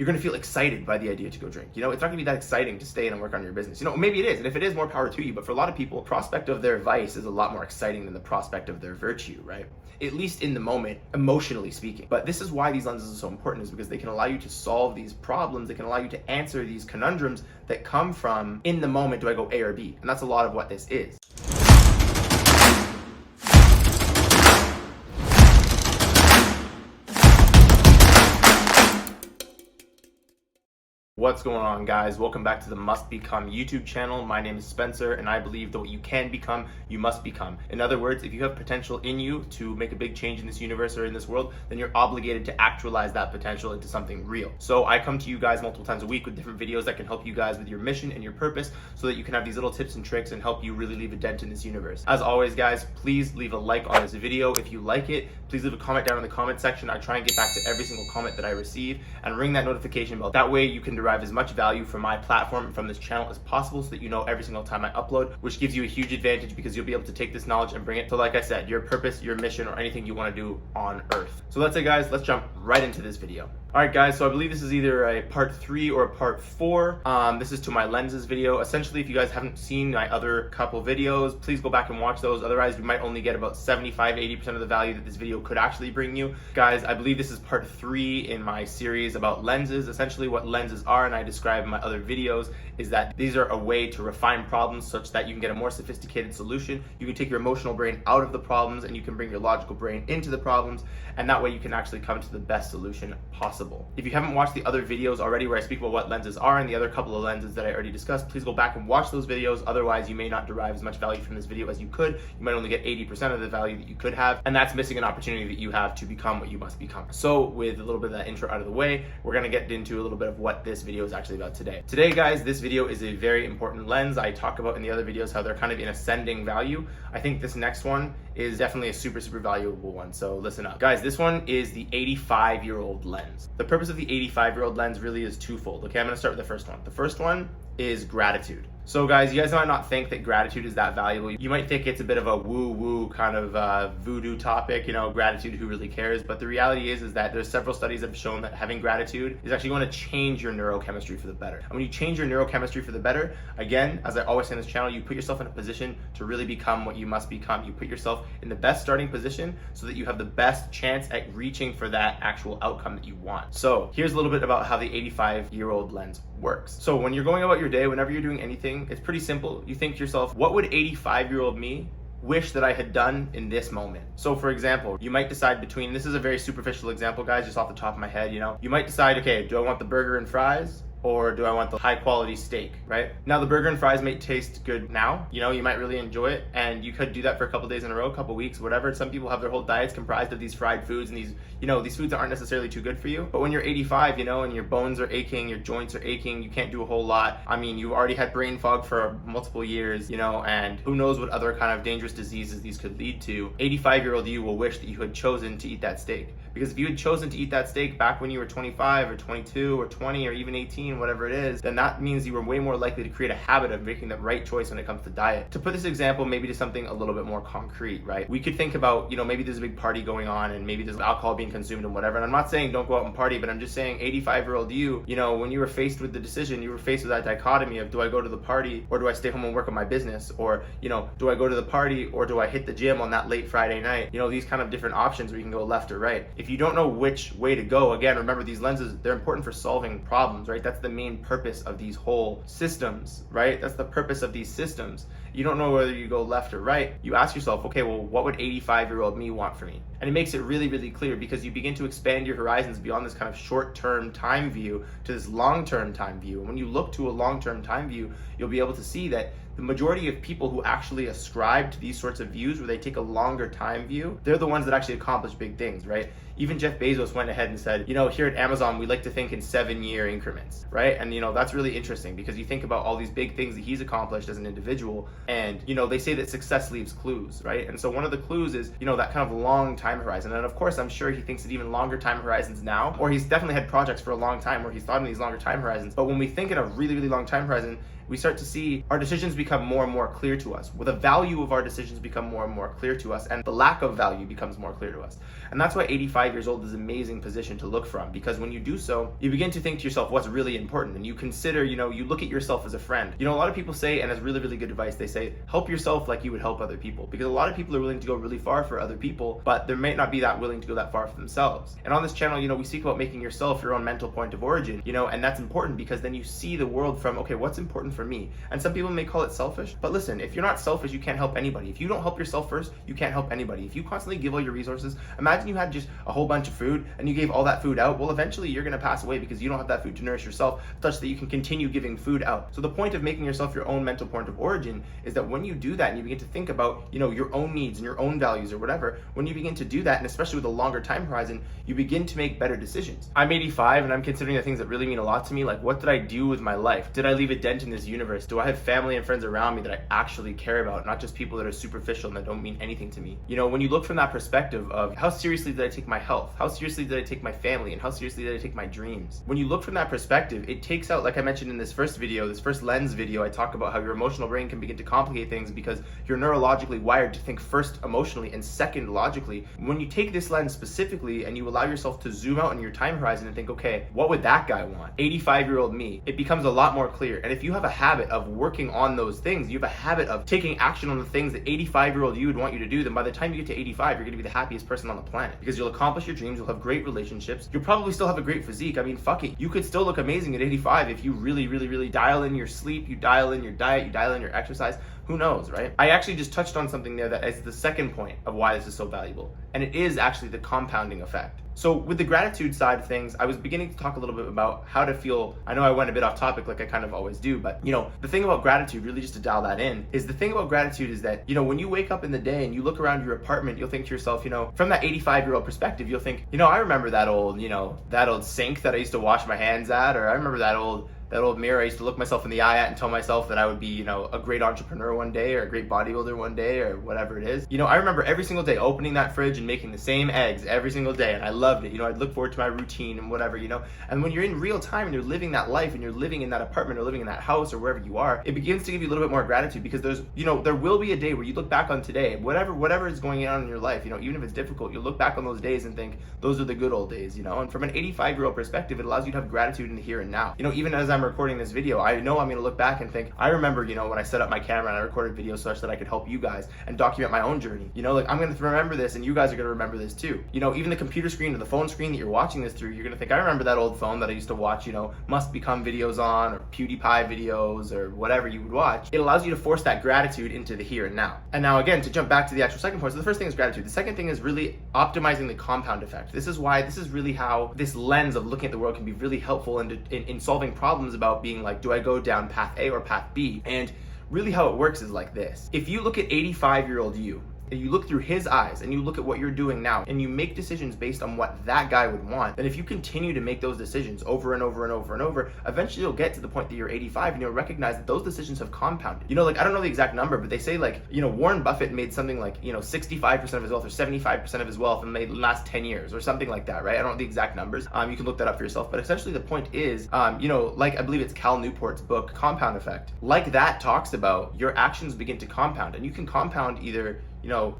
you're going to feel excited by the idea to go drink. It's not going to be that exciting to stay in and work on your business. Maybe it is. And if it is, more power to you. But for a lot of people, prospect of their vice is a lot more exciting than the prospect of their virtue, right? At least in the moment, emotionally speaking. But this is why these lenses are so important, is because they can allow you to solve these problems. They can allow you to answer these conundrums that come from, in the moment, do I go A or B? And that's a lot of what this is. What's going on, guys? Welcome back to the Must Become YouTube channel. My name is Spencer, and I believe that what you can become, you must become. In other words, if you have potential in you to make a big change in this universe or in this world, then you're obligated to actualize that potential into something real. So I come to you guys multiple times a week with different videos that can help you guys with your mission and your purpose so that you can have these little tips and tricks and help you really leave a dent in this universe. As always, guys, please leave a like on this video if you like it. Please leave a comment down in the comment section. I try and get back to every single comment that I receive, and ring that notification bell. That way you can derive as much value from my platform and from this channel as possible, so that you know every single time I upload, which gives you a huge advantage because you'll be able to take this knowledge and bring it to, like I said, your purpose, your mission, or anything you want to do on earth. So that's it, guys. Let's jump right into this video. All right, guys, so I believe this is either a part 3 or a part 4. This is to my lenses video. Essentially, if you guys haven't seen my other couple videos, please go back and watch those. Otherwise, you might only get about 75-80% of the value that this video could actually bring you. Guys, I believe this is part 3 in my series about lenses. Essentially, what lenses are, and I describe in my other videos, is that these are a way to refine problems such that you can get a more sophisticated solution. You can take your emotional brain out of the problems, and you can bring your logical brain into the problems, and that way you can actually come to the best solution possible. If you haven't watched the other videos already where I speak about what lenses are and the other couple of lenses that I already discussed, please go back and watch those videos. Otherwise, you may not derive as much value from this video as you could. You might only get 80% of the value that you could have, and that's missing an opportunity that you have to become what you must become. So with a little bit of that intro out of the way, we're gonna get into a little bit of what this video is actually about today. Today, guys, this video is a very important lens. I talk about in the other videos how they're kind of in ascending value. I think this next one is definitely a super valuable one, so listen up. Guys, this one is the 85-year-old lens. The purpose of the 85-year-old lens really is twofold. Okay, I'm gonna start with the first one. The first one is gratitude. So guys, you guys might not think that gratitude is that valuable. You might think it's a bit of a woo-woo kind of voodoo topic, gratitude, who really cares? But the reality is that there's several studies that have shown that having gratitude is actually going to change your neurochemistry for the better. And when you change your neurochemistry for the better, again, as I always say on this channel, you put yourself in a position to really become what you must become. You put yourself in the best starting position so that you have the best chance at reaching for that actual outcome that you want. So here's a little bit about how the 85-year-old lens works. So when you're going about your day, whenever you're doing anything, it's pretty simple. You think to yourself, what would 85-year-old me wish that I had done in this moment? So for example, you might decide between, this is a very superficial example, guys, just off the top of my head, you might decide, okay, do I want the burger and fries, or do I want the high quality steak, right? Now the burger and fries may taste good now, you might really enjoy it, and you could do that for a couple days in a row, a couple weeks, whatever. Some people have their whole diets comprised of these fried foods, and these foods aren't necessarily too good for you. But when you're 85, and your bones are aching, your joints are aching, you can't do a whole lot. I mean, you've already had brain fog for multiple years, and who knows what other kind of dangerous diseases these could lead to. 85-year-old you will wish that you had chosen to eat that steak. Because if you had chosen to eat that steak back when you were 25 or 22 or 20 or even 18, whatever it is, then that means you were way more likely to create a habit of making the right choice when it comes to diet. To put this example maybe to something a little bit more concrete, right? We could think about, maybe there's a big party going on and maybe there's alcohol being consumed and whatever. And I'm not saying don't go out and party, but I'm just saying 85-year-old you, when you were faced with the decision, you were faced with that dichotomy of, do I go to the party or do I stay home and work on my business? Or, do I go to the party or do I hit the gym on that late Friday night? These kind of different options where you can go left or right. If you don't know which way to go, again, remember these lenses, they're important for solving problems, right? That's the main purpose of these whole systems, right? That's the purpose of these systems. You don't know whether you go left or right. You ask yourself, okay, well, what would 85-year-old me want for me? And it makes it really clear, because you begin to expand your horizons beyond this kind of short-term time view to this long-term time view. And when you look to a long-term time view, you'll be able to see that the majority of people who actually ascribe to these sorts of views where they take a longer time view, they're the ones that actually accomplish big things, right? Even Jeff Bezos went ahead and said, here at Amazon, we like to think in 7-year increments, right? And that's really interesting, because you think about all these big things that he's accomplished as an individual, and they say that success leaves clues, right? And so one of the clues is, that kind of long time time horizon. And of course, I'm sure he thinks at even longer time horizons now, or he's definitely had projects for a long time where he's thought in these longer time horizons. But when we think in a really, really long time horizon, we start to see our decisions become more and more clear to us. Well, the value of our decisions become more and more clear to us, and the lack of value becomes more clear to us. And that's why 85 years old is an amazing position to look from, because when you do so, you begin to think to yourself what's really important, and you consider, you look at yourself as a friend. A lot of people say, and it's really, really good advice, they say, help yourself like you would help other people, because a lot of people are willing to go really far for other people, but they may not be that willing to go that far for themselves. And on this channel, we speak about making yourself your own mental point of origin, and that's important because then you see the world from, okay, what's important for me? And some people may call it selfish, but listen, if you're not selfish, you can't help anybody. If you don't help yourself first, you can't help anybody. If you constantly give all your resources, imagine you had just a whole bunch of food and you gave all that food out, well, eventually you're gonna pass away because you don't have that food to nourish yourself such that you can continue giving food out. So the point of making yourself your own mental point of origin is that when you do that and you begin to think about, your own needs and your own values or whatever, when you begin to do that, and especially with a longer time horizon, you begin to make better decisions. I'm 85 and I'm considering the things that really mean a lot to me, like what did I do with my life? Did I leave a dent in this universe? Do I have family and friends around me that I actually care about, not just people that are superficial and that don't mean anything to me? When you look from that perspective of how seriously did I take my health? How seriously did I take my family? And how seriously did I take my dreams? When you look from that perspective, it takes out, like I mentioned in this first lens video, I talk about how your emotional brain can begin to complicate things because you're neurologically wired to think first emotionally and second logically. When you take this lens specifically and you allow yourself to zoom out in your time horizon and think, okay, what would that guy want? 85-year-old me, it becomes a lot more clear. And if you have a habit of working on those things, you have a habit of taking action on the things that 85-year-old you would want you to do, then by the time you get to 85, you're gonna be the happiest person on the planet because you'll accomplish your dreams, you'll have great relationships, you'll probably still have a great physique. I mean, fuck it, you could still look amazing at 85 if you really, really, really dial in your sleep, you dial in your diet, you dial in your exercise. Who knows, right? I actually just touched on something there that is the second point of why this is so valuable, and it is actually the compounding effect. So with the gratitude side of things, I was beginning to talk a little bit about how to feel. I know I went a bit off topic like I kind of always do, but the thing about gratitude, really just to dial that in, is the thing about gratitude is that, when you wake up in the day and you look around your apartment, you'll think to yourself, from that 85-year-old perspective, you'll think, I remember that old sink that I used to wash my hands at, or I remember that old mirror I used to look myself in the eye at and tell myself that I would be, a great entrepreneur one day or a great bodybuilder one day or whatever it is. I remember every single day opening that fridge and making the same eggs every single day, and I loved it. I'd look forward to my routine and whatever, And when you're in real time and you're living that life and you're living in that apartment or living in that house or wherever you are, it begins to give you a little bit more gratitude because there's, there will be a day where you look back on today, whatever is going on in your life, even if it's difficult, you'll look back on those days and think, those are the good old days, And from an 85-year-old perspective, it allows you to have gratitude in the here and now. Even as I'm recording this video, I know I'm going to look back and think, I remember, when I set up my camera and I recorded videos such that I could help you guys and document my own journey. I'm going to remember this and you guys are going to remember this too. Even the computer screen or the phone screen that you're watching this through, you're going to think, I remember that old phone that I used to watch, Must Become videos on, or PewDiePie videos, or whatever you would watch. It allows you to force that gratitude into the here and now. And now again, to jump back to the actual second point, so the first thing is gratitude. The second thing is really optimizing the compound effect. This is really how this lens of looking at the world can be really helpful in solving problems about being like, do I go down path A or path B? And really how it works is like this. If you look at 85-year-old you, and you look through his eyes and you look at what you're doing now and you make decisions based on what that guy would want, then if you continue to make those decisions over and over and over and over, eventually you'll get to the point that you're 85 and you'll recognize that those decisions have compounded. I don't know the exact number, but they say Warren Buffett made something like, 65% of his wealth or 75% of his wealth in the last 10 years or something like that, right? I don't know the exact numbers. You can look that up for yourself, but essentially the point is, like I believe it's Cal Newport's book, Compound Effect. Like that talks about your actions begin to compound, and you can compound either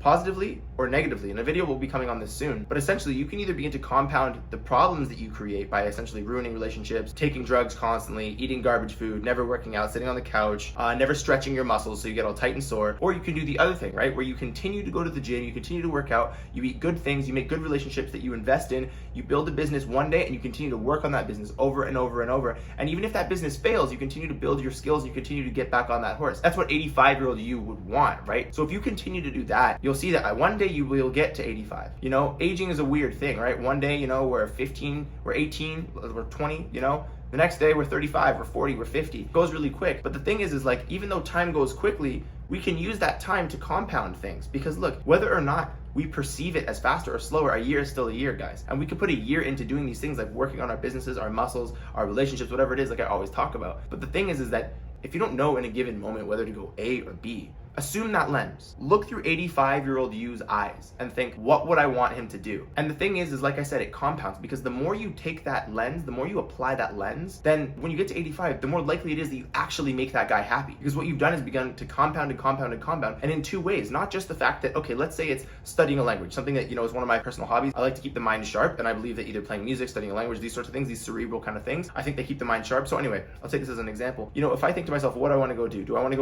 positively or negatively. And a video will be coming on this soon. But essentially, you can either begin to compound the problems that you create by essentially ruining relationships, taking drugs constantly, eating garbage food, never working out, sitting on the couch, never stretching your muscles so you get all tight and sore. Or you can do the other thing, right? Where you continue to go to the gym, you continue to work out, you eat good things, you make good relationships that you invest in, you build a business one day and you continue to work on that business over and over and over. And even if that business fails, you continue to build your skills, you continue to get back on that horse. That's what 85-year-old you would want, right? So if you continue to do that, you'll see that one day you will get to 85. Aging is a weird thing, right? One day, we're 15, we're 18, we're 20, the next day we're 35, we're 40, we're 50. It goes really quick. But the thing is like, even though time goes quickly, we can use that time to compound things. Because look, whether or not we perceive it as faster or slower, a year is still a year, guys. And we could put a year into doing these things like working on our businesses, our muscles, our relationships, whatever it is, like I always talk about. But the thing is that if you don't know in a given moment whether to go A or B, Assume that lens. Look through 85-year-old you's eyes and think, what would I want him to do? And the thing is like I said, it compounds, because the more you take that lens, the more you apply that lens, then when you get to 85, the more likely it is that you actually make that guy happy. Because what you've done is begun to compound and compound and compound, and in two ways. Not just the fact that, okay, let's say it's studying a language, something that, is one of my personal hobbies. I like to keep the mind sharp, and I believe that either playing music, studying a language, these sorts of things, these cerebral kind of things, I think they keep the mind sharp. So anyway, I'll take this as an example. If I think to myself, what do I want to go do? Do I want to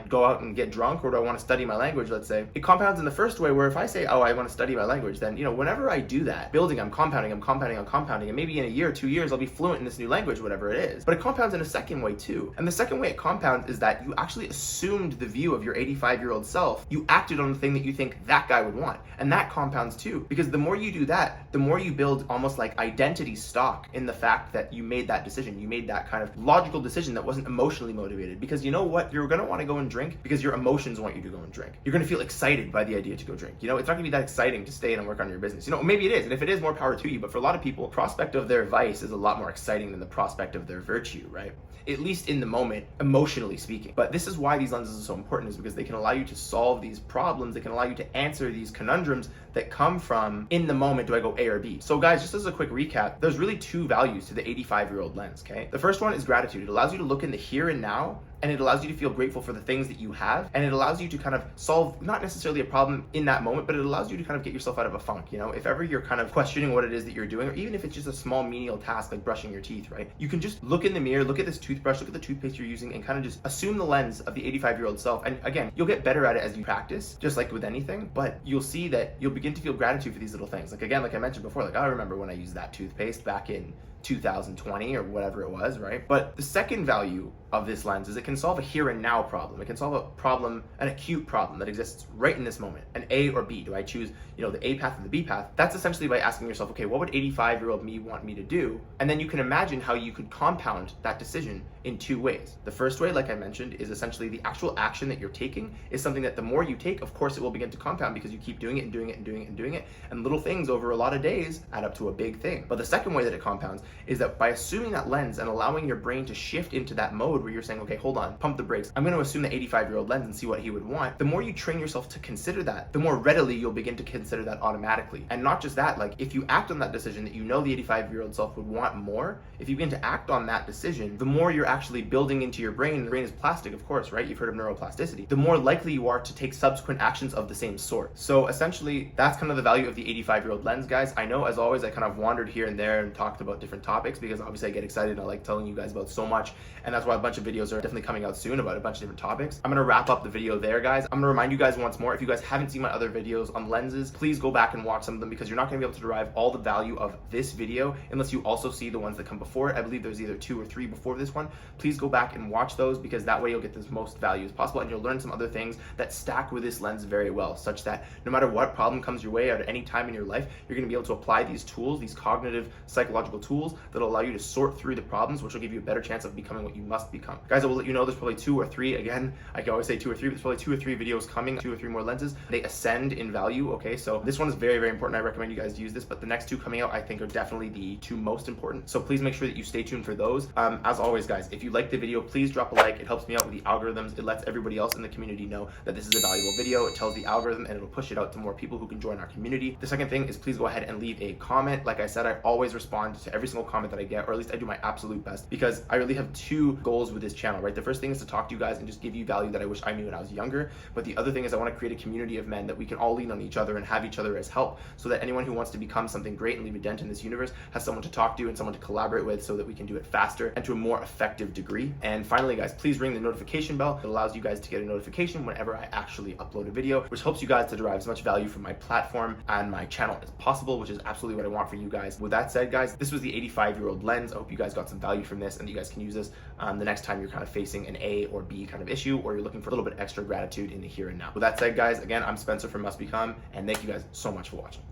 go out and get drunk, or do I want to study my language, let's say? It compounds in the first way, where if I say, oh, I want to study my language, then, whenever I do that, building, I'm compounding, and maybe in a year, 2 years, I'll be fluent in this new language, whatever it is. But it compounds in a second way too. And the second way it compounds is that you actually assumed the view of your 85-year-old self. You acted on the thing that you think that guy would want. And that compounds too. Because the more you do that, the more you build almost like identity stock in the fact that you made that decision. You made that kind of logical decision that wasn't emotionally motivated. Because you know what? You're going to want to go and drink because your emotions want you to go and drink. You're going to feel excited by the idea to go drink. It's not going to be that exciting to stay in and work on your business. Maybe it is. And if it is, more power to you. But for a lot of people, prospect of their vice is a lot more exciting than the prospect of their virtue, right? At least in the moment, emotionally speaking. But this is why these lenses are so important, is because they can allow you to solve these problems. They can allow you to answer these conundrums that come from, in the moment, do I go A or B? So guys, just as a quick recap, there's really two values to the 85-year-old lens, okay? The first one is gratitude. It allows you to look in the here and now, and it allows you to feel grateful for the things that you have, and it allows you to kind of solve not necessarily a problem in that moment, but it allows you to kind of get yourself out of a funk. If ever you're kind of questioning what it is that you're doing, or even if it's just a small menial task like brushing your teeth, right? You can just look in the mirror, look at this toothbrush, look at the toothpaste you're using, and kind of just assume the lens of the 85-year-old self. And again, you'll get better at it as you practice, just like with anything, but you'll see that you'll begin to feel gratitude for these little things. Like again, like I mentioned before, I remember when I used that toothpaste back in 2020 or whatever it was, right? But the second value of this lens is it can solve a here and now problem. It can solve a problem, an acute problem that exists right in this moment. An A or B. Do I choose, the A path or the B path? That's essentially by asking yourself, okay, what would 85-year-old me want me to do? And then you can imagine how you could compound that decision in two ways. The first way, like I mentioned, is essentially the actual action that you're taking is something that the more you take, of course, it will begin to compound because you keep doing it and doing it and doing it and doing it. And little things over a lot of days add up to a big thing. But the second way that it compounds is that by assuming that lens and allowing your brain to shift into that mode where you're saying, okay, hold on, pump the brakes. I'm going to assume the 85-year-old lens and see what he would want. The more you train yourself to consider that, the more readily you'll begin to consider that automatically. And not just that, if you act on that decision that the 85-year-old self would want more, if you begin to act on that decision, the more you're actually building into your brain. The brain is plastic, of course, right? You've heard of neuroplasticity. The more likely you are to take subsequent actions of the same sort. So essentially, that's kind of the value of the 85-year-old lens, guys. I know, as always, I kind of wandered here and there and talked about different topics because obviously I get excited and I like telling you guys about so much, and that's why a bunch of videos are definitely coming out soon about a bunch of different topics. I'm going to wrap up the video there, guys. I'm going to remind you guys once more, if you guys haven't seen my other videos on lenses, please go back and watch some of them because you're not going to be able to derive all the value of this video unless you also see the ones that come before it. I believe there's either 2 or 3 before this one. Please go back and watch those because that way you'll get the most value as possible, and you'll learn some other things that stack with this lens very well, such that no matter what problem comes your way at any time in your life, you're going to be able to apply these tools, these cognitive psychological tools that will allow you to sort through the problems, which will give you a better chance of becoming what you must become. Guys, I will let you know there's probably 2 or 3, again, I can always say 2 or 3, but there's probably 2 or 3 videos coming, 2 or 3 more lenses. They ascend in value, okay? So this one is very, very important. I recommend you guys use this, but the next 2 coming out, I think, are definitely the 2 most important. So please make sure that you stay tuned for those. As always, guys, if you like the video, please drop a like. It helps me out with the algorithms. It lets everybody else in the community know that this is a valuable video. It tells the algorithm and it'll push it out to more people who can join our community. The second thing is please go ahead and leave a comment. Like I said, I always respond to every single comment that I get, or at least I do my absolute best, because I really have 2 goals with this channel, right? The first thing is to talk to you guys and just give you value that I wish I knew when I was younger. But the other thing is I want to create a community of men that we can all lean on each other and have each other as help, so that anyone who wants to become something great and leave a dent in this universe has someone to talk to and someone to collaborate with, so that we can do it faster and to a more effective degree. And finally, guys, please ring the notification bell. It allows you guys to get a notification whenever I actually upload a video, which helps you guys to derive as much value from my platform and my channel as possible, which is absolutely what I want for you guys. With that said, guys, this was the 85-year-old lens. I hope you guys got some value from this and you guys can use this the next time you're kind of facing an A or B kind of issue, or you're looking for a little bit extra gratitude in the here and now. With that said, guys, again, I'm Spencer from Must Become, and thank you guys so much for watching.